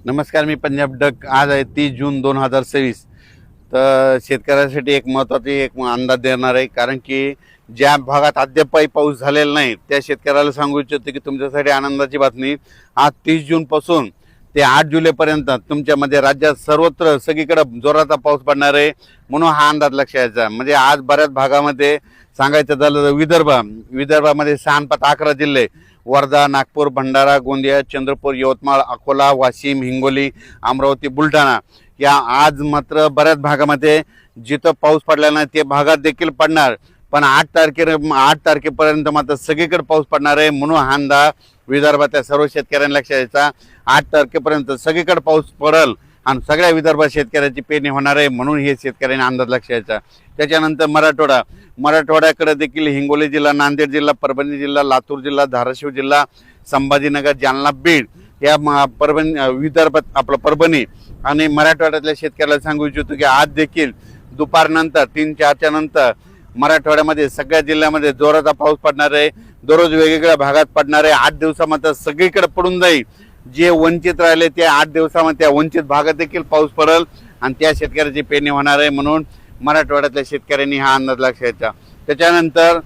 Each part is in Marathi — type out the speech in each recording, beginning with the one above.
नमस्कार, मी पंजाब डक। आज आहे 30 जून 2026। तर शेतकऱ्यासाठी एक महत्त्वाची एक अंदाज देणार आहे, कारण की ज्या भागात अद्यापही पाऊस झालेला नाही त्या शेतकऱ्याला सांगू इच्छितो की तुमच्यासाठी आनंदाची बातमी। आज 30 जूनपासून ते 8 जुलैपर्यंत तुमच्यामध्ये राज्यात सर्वत्र सगळीकडे जोराचा पाऊस पडणार आहे, म्हणून हा अंदाज लक्षात घ्यायचा। म्हणजे आज बऱ्याच भागामध्ये सांगायचं झालं तर विदर्भामध्ये 11 जिल्हे, वर्धा, नागपूर, भंडारा, गोंदिया, चंद्रपूर, यवतमाळ, अकोला, वाशिम, हिंगोली, अमरावती, बुलढाणा या आज मात्र बऱ्याच भागामध्ये जिथं पाऊस पडला नाही ते भागात देखील पडणार। पण 8 तारखेपर्यंत मात्र सगळीकडे पाऊस पडणार आहे, म्हणून हा अंदाज विदर्भातल्या सर्व शेतकऱ्यांना लक्षात घ्यायचा। 8 तारखेपर्यंत सगळीकडे पाऊस पडेल आणि सगळ्या विदर्भात शेतकऱ्याची पेरणी होणार आहे, म्हणून हे शेतकऱ्यांनी अंदाज लक्षात घ्यायचा। त्याच्यानंतर मराठवाड्याकडे देखील हिंगोली जिल्हा, नांदेड जिल्हा, परभणी जिल्हा, लातूर जिल्हा, धाराशिव जिल्हा, संभाजीनगर, जालना, बीड या विदर्भात परभणी आणि मराठवाड्यातल्या शेतकऱ्याला सांगू इच्छितो की आज देखील दुपारनंतर 3-4च्या नंतर मराठवाड्यामध्ये सगळ्या जिल्ह्यामध्ये जोराचा पाऊस पडणार आहे। दररोज वेगवेगळ्या भागात पडणार आहे। 8 दिवसामध्ये सगळीकडे पडून जाईल। जे वंचित राहिले त्या 8 दिवसामध्ये त्या वंचित भागात देखील पाऊस पडेल आणि त्या शेतकऱ्याची पेरणी होणार आहे, म्हणून मराठवाड्यातल्या शेतकऱ्यांनी हा अंदाज लक्षात घ्यायचा। त्याच्यानंतर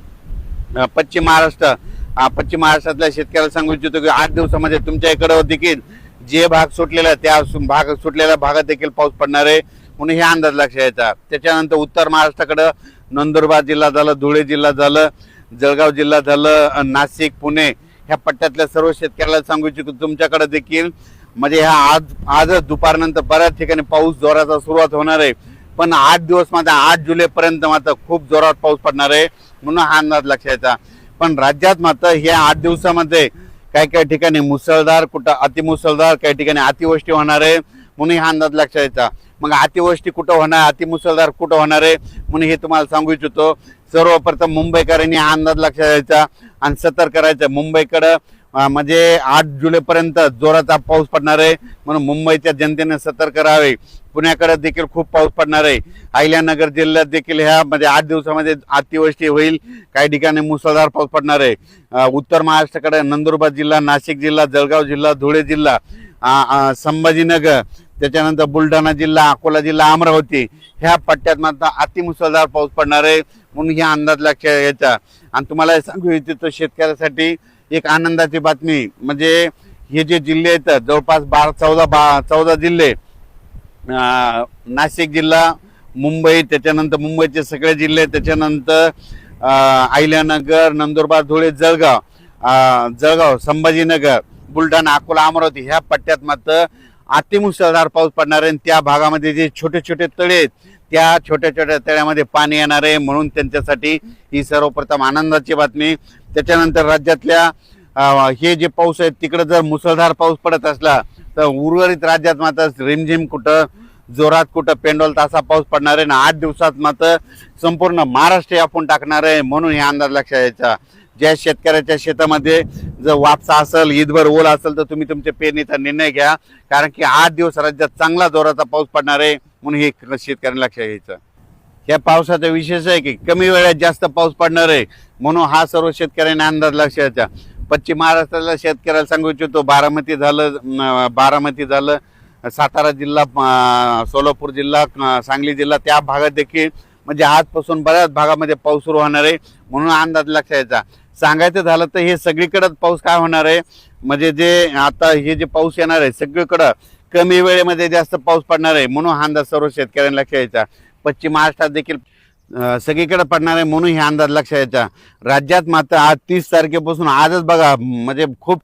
पश्चिम महाराष्ट्रातल्या शेतकऱ्याला सांगू इच्छितो की 8 दिवसामध्ये तुमच्या इकडे देखील जे भाग सुटलेला त्या सुटलेल्या भागात देखील पाऊस पडणार आहे, म्हणून हे अंदाज लक्षात घ्यायचा। त्याच्यानंतर उत्तर महाराष्ट्राकडे नंदुरबार जिल्हा झालं, धुळे जिल्हा झालं, जळगाव जिल्हा झालं, नाशिक, पुणे ह्या पट्ट्यातल्या सर्व शेतकऱ्याला सांगू इच्छितो तुमच्याकडे देखील म्हणजे आजच दुपारनंतर बऱ्याच ठिकाणी पाऊस जोराचा सुरुवात होणार आहे। पण 8 दिवस मात्र 8 जुलैपर्यंत मात्र खूप जोरात पाऊस पडणार आहे, म्हणून हा अंदाज लक्षात घ्यायचा। पण राज्यात मात्र ह्या 8 दिवसामध्ये काही ठिकाणी मुसळधार, कुठं अतिमुसळधार, काही ठिकाणी अतिवृष्टी होणार आहे, म्हणून हा अंदाज लक्षात घ्यायचा। मग अतिवृष्टी कुठं होणार, अतिमुसळधार कुठं होणार आहे म्हणून हे तुम्हाला सांगू इच्छितो। सर्वप्रथम मुंबईकरांनी हा अंदाज लक्षात घ्यायचा आणि सतर्क करायचं। मुंबईकडं म्हणजे 8 जुलैपर्यंत जोराचा पाऊस पडणार आहे, म्हणून मुंबईच्या जनतेने सतर्क राहावे। पुण्याकडे देखील खूप पाऊस पडणार आहे। अहिल्यानगर जिल्ह्यात देखील ह्या म्हणजे 8 दिवसामध्ये अतिवृष्टी होईल, काही ठिकाणी मुसळधार पाऊस पडणार आहे। उत्तर महाराष्ट्राकडे नंदुरबार जिल्हा, नाशिक जिल्हा, जळगाव जिल्हा, धुळे जिल्हा, संभाजीनगर, त्याच्यानंतर बुलढाणा जिल्हा, अकोला जिल्हा, अमरावती ह्या पट्ट्यात मात्र अतिमुसळधार पाऊस पडणार आहे, म्हणून हा अंदाज लक्षात घ्यायचा। आणि तुम्हाला सांगू इच्छितो शेतकऱ्यासाठी एक आनंदाची बातमी म्हणजे हे जे जिल्हे आहेत जवळपास 14 जिल्हे, नाशिक जिल्हा, मुंबई, त्याच्यानंतर मुंबईचे सगळे जिल्हे, त्याच्यानंतर अहिल्यानगर, नंदुरबार, धुळे, जळगाव, संभाजीनगर, बुलढाणा, अकोला, अमरावती ह्या पट्ट्यात मात्र अतिमुसळधार पाऊस पडणार आहे। त्या भागामध्ये जे छोटे छोटे तळे आहेत त्या छोट्या छोट्या तळ्यामध्ये पाणी येणार आहे, म्हणून त्यांच्यासाठी ही सर्वप्रथम आनंदाची बातमी। त्याच्यानंतर राज्यातल्या हे जे पाऊस आहे तिकडे जर मुसळधार पाऊस पडत असला तर उर्वरित राज्यात मात्र रिमझिम कुठं जोरात कुठं पेंडोल तासा पाऊस पडणार आहे ना 8 दिवसात मात्र संपूर्ण महाराष्ट्र आपण टाकणार आहे, म्हणून हे अंदाज लक्षात घ्यायचा। ज्या शेतकऱ्याच्या शेतामध्ये जर वापसा असेल, ईदभर ओल असेल तर तुम्ही तुमच्या पेरणीचा निर्णय घ्या, कारण की 8 दिवस राज्यात चांगला जोराचा पाऊस पडणार आहे, म्हणून हे शेतकऱ्यांना लक्षात घ्यायचं। या पावसाचा विशेष आहे की कमी वेळात जास्त पाऊस पडणार आहे, म्हणून हा सर्व शेतकऱ्यांना अंदाज लक्षात घ्यायचा। पश्चिम महाराष्ट्राला शेतकऱ्याला सांगू इच्छितो बारामती झालं, सातारा जिल्हा, सोलापूर जिल्हा, सांगली जिल्हा त्या भागात देखील म्हणजे आजपासून बऱ्याच भागामध्ये पाऊस सुरू होणार आहे, म्हणून अंदाज लक्षात घ्यायचा। सांगायचं झालं तर हे सगळीकडे पाऊस काय होणार आहे म्हणजे जे आता हे जे पाऊस येणार आहे सगळीकडे कमी वेळेमध्ये जास्त पाऊस पडणार आहे, म्हणून हा अंदाज सर्व शेतकऱ्यांना लक्षात घ्यायचा। पश्चिम महाराष्ट्रात देखील सगळीकडे पडणार आहे, म्हणून हे अंदाज लक्षात घ्यायचा। राज्यात मात्र आज 30 तारखेपासून आजच बघा म्हणजे खूप